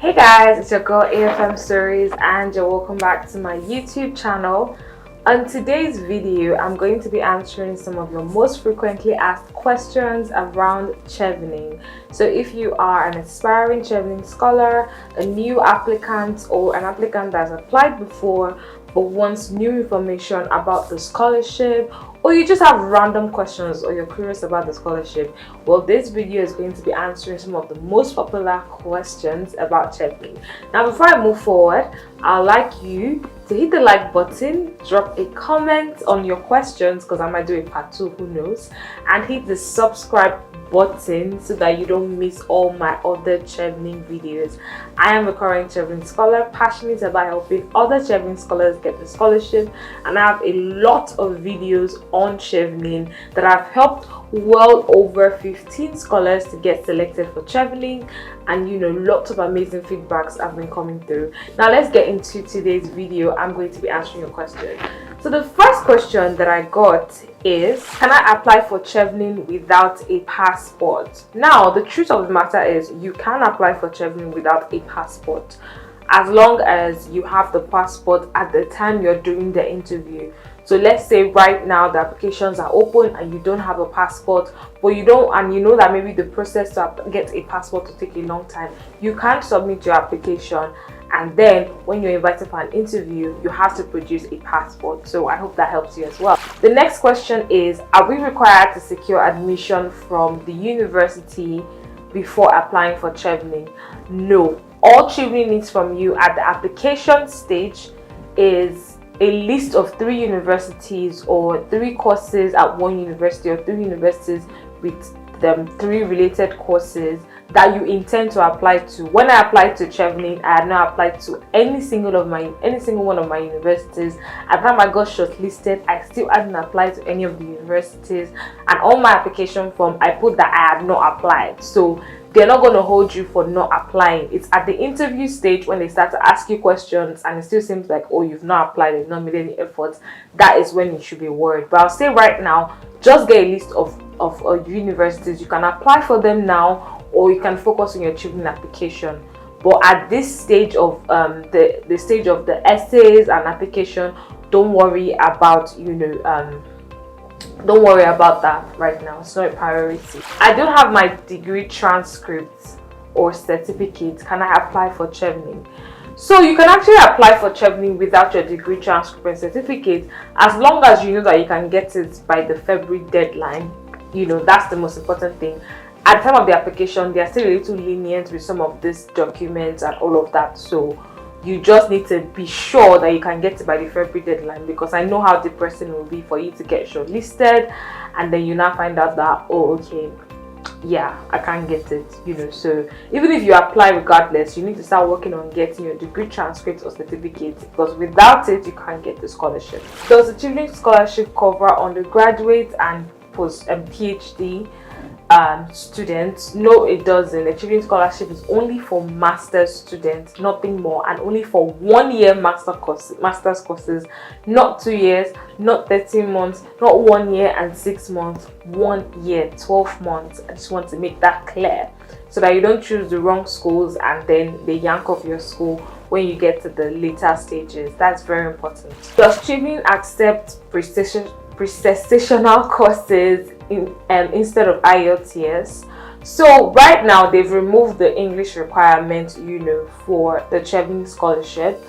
Hey guys, it's your girl AFM Stories and you're welcome back to my YouTube channel. On today's video, I'm going to be answering some of your most frequently asked questions around Chevening. So if you are an aspiring Chevening scholar, a new applicant, or an applicant that's applied before but wants new information about the scholarship, or you just have random questions or you're curious about the scholarship, well, this video is going to be answering some of the most popular questions about Chevening. Now, before I move forward, I'd like you to hit the like button, drop a comment on your questions because I might do a part 2, who knows, and hit the subscribe button so that you don't miss all my other Chevening videos. I am a current Chevening scholar, passionate about helping other Chevening scholars get the scholarship, and I have a lot of videos on Chevening that have helped well over 15 scholars to get selected for Chevening, and lots of amazing feedbacks have been coming through. Now let's get into today's video. I'm going to be answering your question. So the first question that I got is, can I apply for Chevening without a passport? Now, the truth of the matter is you can apply for Chevening without a passport as long as you have the passport at the time you're doing the interview. So let's say right now the applications are open and you don't have a passport, but you know that maybe the process to get a passport will take a long time. You can't submit your application, and then when you're invited for an interview, you have to produce a passport. So I hope that helps you as well. The next question is, are we required to secure admission from the university before applying for Chevening? No. All Chevening needs from you at the application stage is a list of 3 universities or 3 courses at one university, or 3 universities with them 3 related courses that you intend to apply to. When I applied to Chevening, I had not applied to any single one of my universities. At the time I got shortlisted, I still hadn't applied to any of the universities, and on my application form I put that I had not applied. So they're not going to hold you for not applying. It's at the interview stage when they start to ask you questions and it still seems like, oh, you've not applied, you've not made any efforts. That is when you should be worried. But I'll say right now, just get a list of universities. You can apply for them now, or you can focus on your Chevening application. But at this stage of the stage of the essays and application, don't worry about don't worry about that right now. It's not a priority. I don't have my degree transcript or certificate. Can I apply for Chevening? So you can actually apply for Chevening without your degree transcript and certificate, as long as you know that you can get it by the February deadline. That's the most important thing. At the time of the application, they are still a little lenient with some of these documents and all of that. So you just need to be sure that you can get it by the February deadline, because I know how depressing it will be for you to get shortlisted and then you now find out that, oh, okay, yeah, I can't get it. So even if you apply regardless, you need to start working on getting your degree transcript or certificate, because without it you can't get the scholarship. Does the Chevening Scholarship cover undergraduate and post PhD students? No, it doesn't. The Chevening Scholarship is only for master's students, nothing more, and only for 1 year master's courses, not 2 years, not 13 months, not 1 year and 6 months, 1 year 12 months. I just want to make that clear so that you don't choose the wrong schools and then they yank off your school when you get to the later stages. That's very important. Does Chevening accept pre-sessional courses instead of IELTS? So right now they've removed the English requirement for the Chevening Scholarship,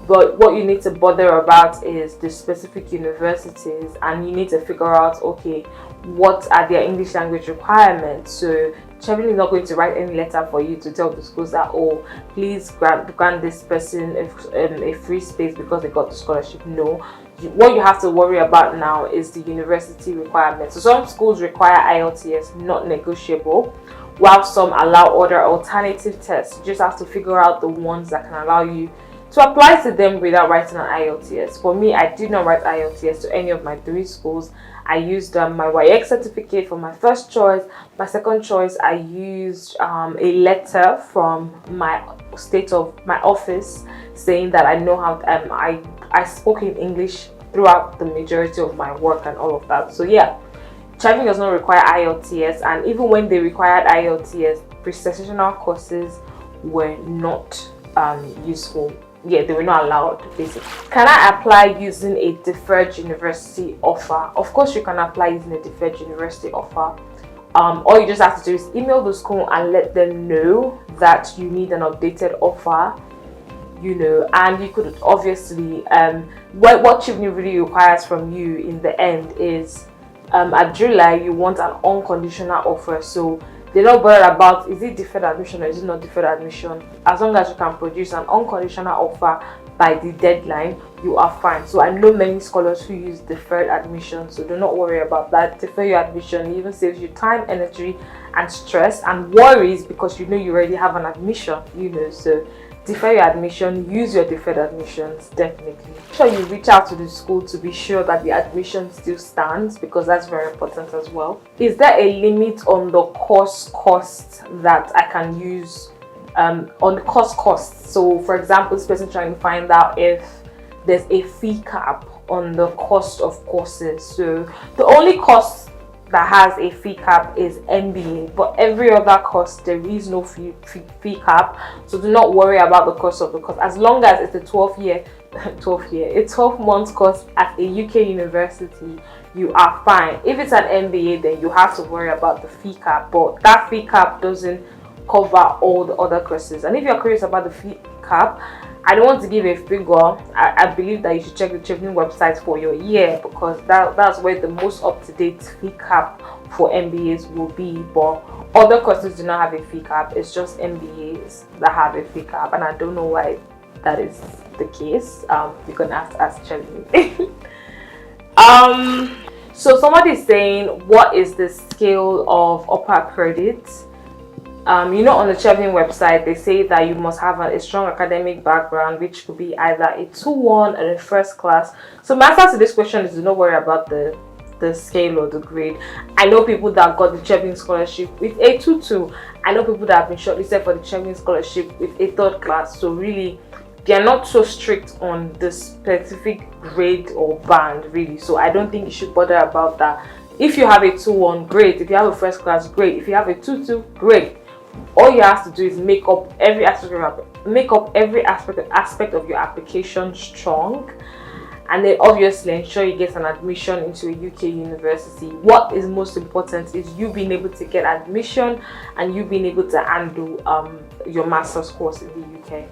but what you need to bother about is the specific universities, and you need to figure out, okay, what are their English language requirements. So Chevening is not going to write any letter for you to tell the schools that, oh, please grant this person a free space because they got the scholarship. No. What you have to worry about now is the university requirements. So some schools require IELTS, not negotiable, while some allow other alternative tests. You just have to figure out the ones that can allow you to apply to them without writing an IELTS. For me, I did not write IELTS to any of my 3 schools. I used my YX certificate for my first choice. My second choice, I used a letter from my office saying that I know how I spoke in English throughout the majority of my work and all of that. So yeah, Chevening does not require IELTS, and even when they required IELTS, pre-sessional courses were not useful. Yeah, they were not allowed, basically. Can I apply using a deferred university offer? Of course you can apply using a deferred university offer. All you just have to do is email the school and let them know that you need an updated offer, you know, and you could obviously what Chevening really requires from you in the end is at July you want an unconditional offer. So they're not bothered about is it deferred admission or is it not deferred admission. As long as you can produce an unconditional offer by the deadline, you are fine. So I know many scholars who use deferred admission, so do not worry about that. Defer your admission. It even saves you time, energy and stress and worries because you know you already have an admission, you know. So defer your admission, use your deferred admissions, definitely. Make sure you reach out to the school to be sure that the admission still stands, because that's very important as well. Is there a limit on the course cost that I can use on the course costs? So for example, this person trying to find out if there's a fee cap on the cost of courses. So the only cost that has a fee cap is MBA, but every other course there is no fee cap. So do not worry about the cost of the course, as long as it's a 12 month course at a UK university, you are fine. If it's an MBA, then you have to worry about the fee cap, but that fee cap doesn't cover all the other courses. And if you're curious about the fee cap, I don't want to give a figure. I believe that you should check the Chevening website for your year, because that's where the most up-to-date fee cap for MBAs will be. But other courses do not have a fee cap. It's just MBAs that have a fee cap, and I don't know why that is the case. You're gonna have to ask Chevening. So somebody is saying, what is the scale of upper credit? You know, on the Chevening website, they say that you must have a strong academic background, which could be either a 2-1 or a first class. So my answer to this question is do not worry about the scale or the grade. I know people that got the Chevening Scholarship with a 2-2. I know people that have been shortlisted for the Chevening Scholarship with a 3rd class. So really, they are not so strict on the specific grade or band, really. So I don't think you should bother about that. If you have a 2-1, great. If you have a first class, great. If you have a 2-2, great. All you have to do is make up every aspect of your application strong, and then obviously ensure you get an admission into a UK university. What is most important is you being able to get admission and you being able to handle your master's course in the UK.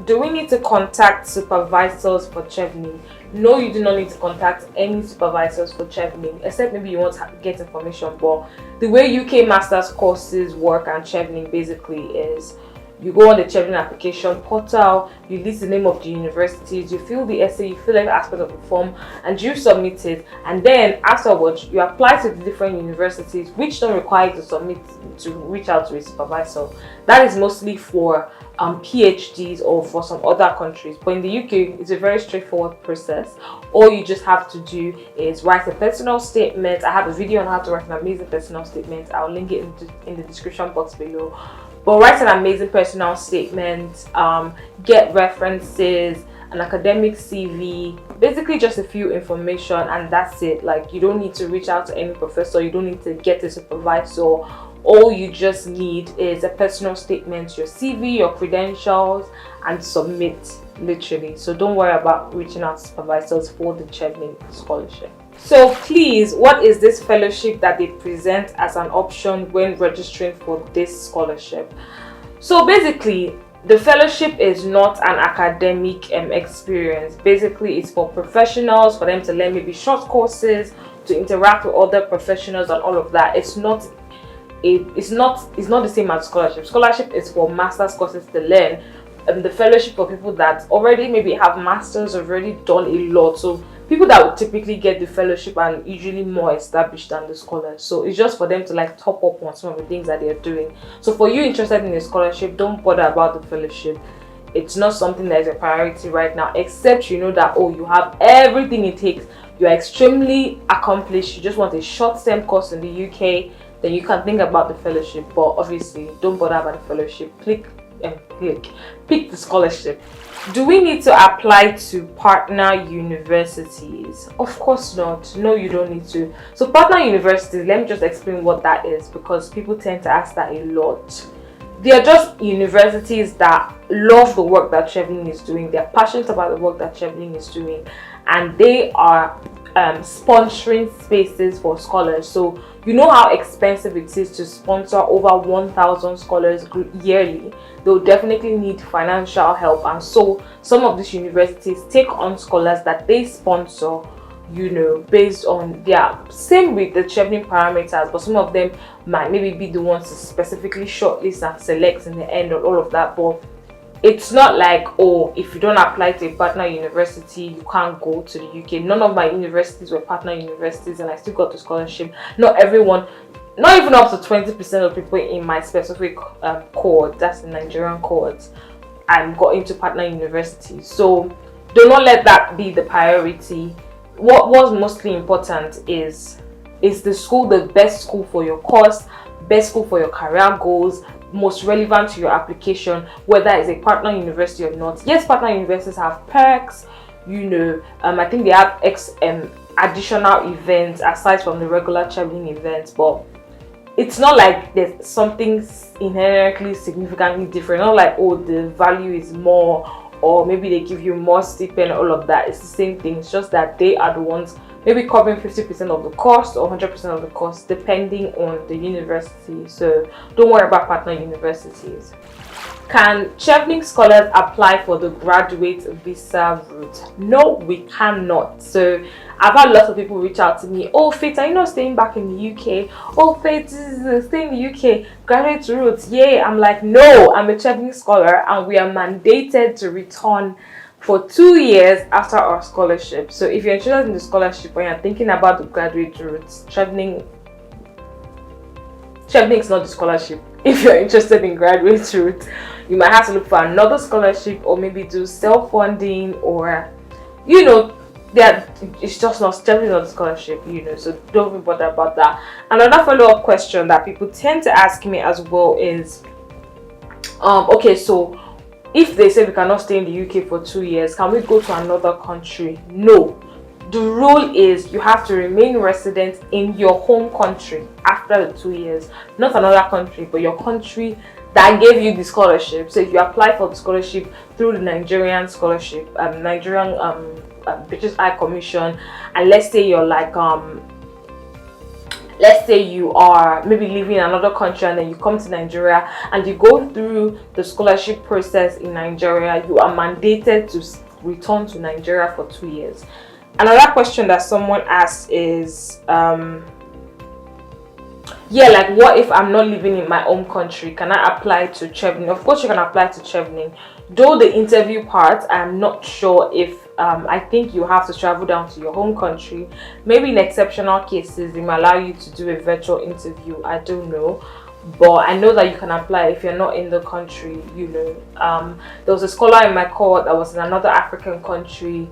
Do we need to contact supervisors for Chevening? No, you do not need to contact any supervisors for Chevening, except maybe you want to get information. But the way UK master's courses work and Chevening basically is you go on the Chevening application portal, you list the name of the universities, you fill the essay, you fill every aspect of the form, and you submit it. And then afterwards, you apply to the different universities, which don't require you to submit to reach out to a supervisor. That is mostly for PhDs or for some other countries. But in the UK, it's a very straightforward process. All you just have to do is write a personal statement. I have a video on how to write an amazing personal statement. I'll link it in the description box below. But write an amazing personal statement, get references, an academic CV, basically just a few information, and that's it. Like, you don't need to reach out to any professor, you don't need to get a supervisor. All you just need is a personal statement, your CV, your credentials, and submit, literally. So don't worry about reaching out to supervisors for the Chevening Scholarship. So please, what is this fellowship that they present as an option when registering for this scholarship? So basically, the fellowship is not an academic experience. Basically, it's for professionals, for them to learn maybe short courses, to interact with other professionals and all of that. It's not the same as scholarship. Scholarship is for master's courses to learn. The fellowship for people that already maybe have masters, already done a lot. So people that would typically get the fellowship are usually more established than the scholars. So it's just for them to like top up on some of the things that they're doing. So for you interested in a scholarship, don't bother about the fellowship. It's not something that is a priority right now, except you know that, oh, you have everything it takes. You're extremely accomplished. You just want a short-term course in the UK, then you can think about the fellowship. But obviously, don't bother about the fellowship. Pick the scholarship. Do we need to apply to partner universities? Of course not. No, you don't need to. So partner universities, let me just explain what that is, because people tend to ask that a lot. they are just universities that love the work that Chevening is doing. They're passionate about the work that Chevening is doing, and they are sponsoring spaces for scholars. So you know how expensive it is to sponsor over 1,000 scholars yearly. They'll definitely need financial help, and so some of these universities take on scholars that they sponsor, based on their, same with the Chevening parameters, but some of them might maybe be the ones to specifically shortlist and select in the end and all of that. But it's not like, oh, if you don't apply to a partner university, you can't go to the UK. None of my universities were partner universities, and I still got the scholarship. Not everyone, not even up to 20% of people in my specific cohort, that's the Nigerian cohort, got into partner universities. So do not let that be the priority. What was mostly important is the school the best school for your course, best school for your career goals, most relevant to your application, whether it's a partner university or not. Yes, partner universities have perks, I think they have additional events aside from the regular Chevening events, but it's not like there's something inherently significantly different. Not like, oh, the value is more, or maybe they give you more stipend, all of that. It's the same thing. It's just that they are the ones maybe covering 50% of the cost or 100% of the cost, depending on the university. So don't worry about partner universities. Can Chevening scholars apply for the graduate visa route? No, we cannot. So I've had lots of people reach out to me. Oh, Faith, are you not staying back in the UK? Oh, Faith, stay in the UK, graduate route. Yeah, I'm like, no, I'm a Chevening scholar, and we are mandated to return for 2 years after our scholarship. So if you're interested in the scholarship or you're thinking about the graduate route, Chevening is not the scholarship. If you're interested in graduate route, you might have to look for another scholarship, or maybe do self-funding, or it's just not Chevening, not the scholarship, so don't be bothered about that. Another follow-up question that people tend to ask me as well is, okay, so if they say we cannot stay in the UK for 2 years, can we go to another country? No. The rule is you have to remain resident in your home country after the 2 years. Not another country, but your country that gave you the scholarship. So if you apply for the scholarship through the Nigerian scholarship, Nigerian British High Commission, and let's say you're like let's say you are maybe living in another country, and then you come to Nigeria and you go through the scholarship process in Nigeria, you are mandated to return to Nigeria for 2 years. Another question that someone asked is, like, what if I'm not living in my own country? Can I apply to Chevening? Of course you can apply to Chevening. Though the interview part, I'm not sure if I think you have to travel down to your home country. Maybe in exceptional cases, they might allow you to do a virtual interview. I don't know. But I know that you can apply if you're not in the country, There was a scholar in my cohort that was in another African country,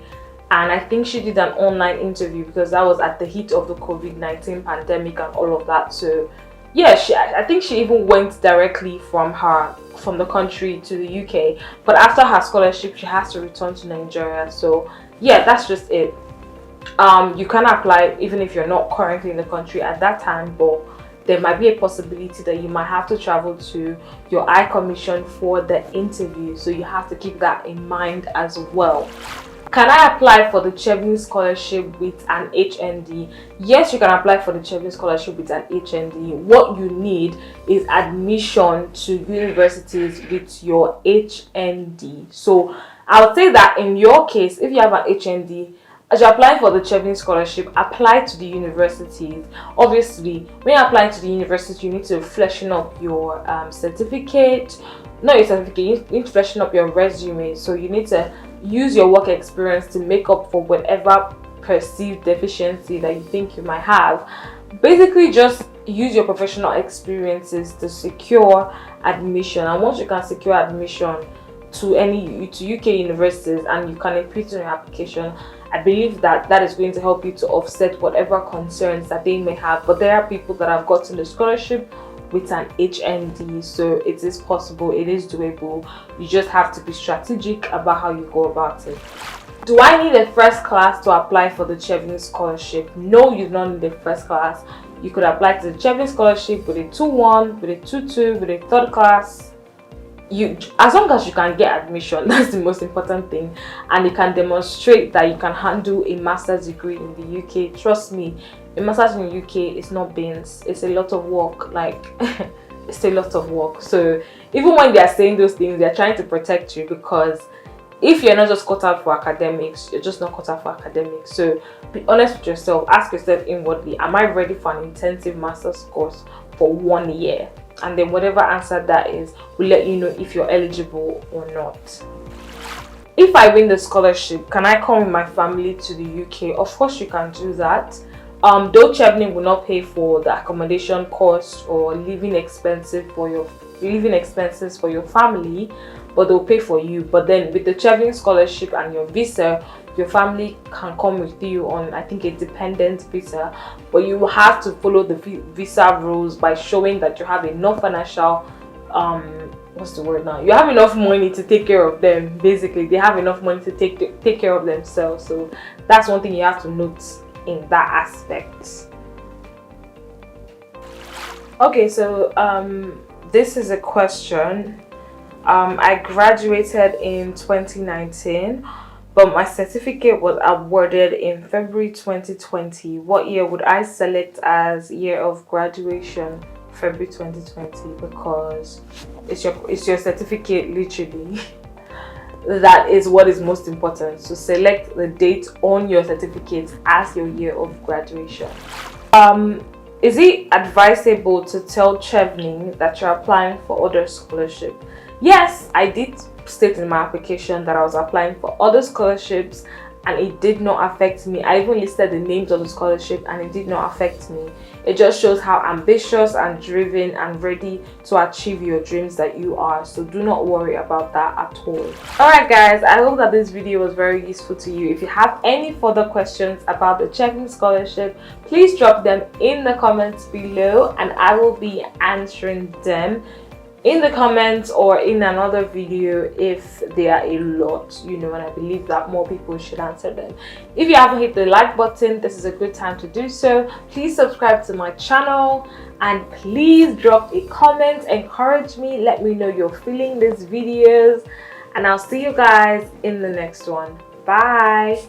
and I think she did an online interview because that was at the heat of the COVID-19 pandemic and all of that. So yeah, I think she even went directly from the country to the UK, but after her scholarship she has to return to Nigeria. So yeah, that's just it. You can apply even if you're not currently in the country at that time, but there might be a possibility that you might have to travel to your High Commission for the interview, so you have to keep that in mind as well. Can I apply for the Chevening Scholarship with an HND? Yes, you can apply for the Chevening Scholarship with an HND. What you need is admission to universities with your HND. So I would say that in your case, if you have an HND, as you're applying for the Chevening Scholarship, apply to the universities. Obviously, when you're applying to the university, you need to freshen up your certificate. Not your certificate, you need to freshen up your resume. So you need to use your work experience to make up for whatever perceived deficiency that you think you might have. Basically, just use your professional experiences to secure admission. And once you can secure admission to UK universities and you can increase your application, I believe that is going to help you to offset whatever concerns that they may have. But there are people that have gotten the scholarship with an HND, so it is possible, it is doable. You just have to be strategic about how you go about it. Do I need a first class to apply for the Chevening Scholarship? No, you don't need a first class. You could apply to the Chevening Scholarship with a 2-1, with a 2-2, with a third class, as long as you can get admission, that's the most important thing, and you can demonstrate that you can handle a master's degree in the UK. Trust me, a master's in the UK is not beans. It's a lot of work. Like it's a lot of work. So even when they are saying those things, they're trying to protect you, because if you're not just cut out for academics, you're just not cut out for academics. So be honest with yourself. Ask yourself inwardly, am I ready for an intensive master's course for 1 year? And then whatever answer that is will let you know if you're eligible or not. If I win the scholarship, can I come with my family to the UK? Of course you can do that. Though Chevening will not pay for the accommodation cost or living expenses for your family, but they'll pay for you. But then with the Chevening scholarship and your visa, your family can come with you on, I think, a dependent visa, but you will have to follow the visa rules by showing that you have enough financial what's the word now? You have enough money to take care of them. Basically, they have enough money to take care of themselves. So that's one thing you have to note in that aspect. Okay, so this is a question. I graduated in 2019, but my certificate was awarded in February 2020. What year would I select as year of graduation? February 2020, because it's your certificate, literally. That is what is most important. So select the date on your certificate as your year of graduation. Is it advisable to tell Chevening that you're applying for other scholarship? Yes, I did state in my application that I was applying for other scholarships, and it did not affect me. I even listed the names of the scholarship, and it did not affect me. It just shows how ambitious and driven and ready to achieve your dreams that you are. So do not worry about that at all. Alright guys, I hope that this video was very useful to you. If you have any further questions about the Chevening scholarship, please drop them in the comments below, and I will be answering them in the comments or in another video if there are a lot, and I believe that more people should answer them. If you haven't hit the like button, this is a good time to do so. Please subscribe to my channel, and please drop a comment, encourage me, let me know you're feeling these videos, and I'll see you guys in the next one. Bye.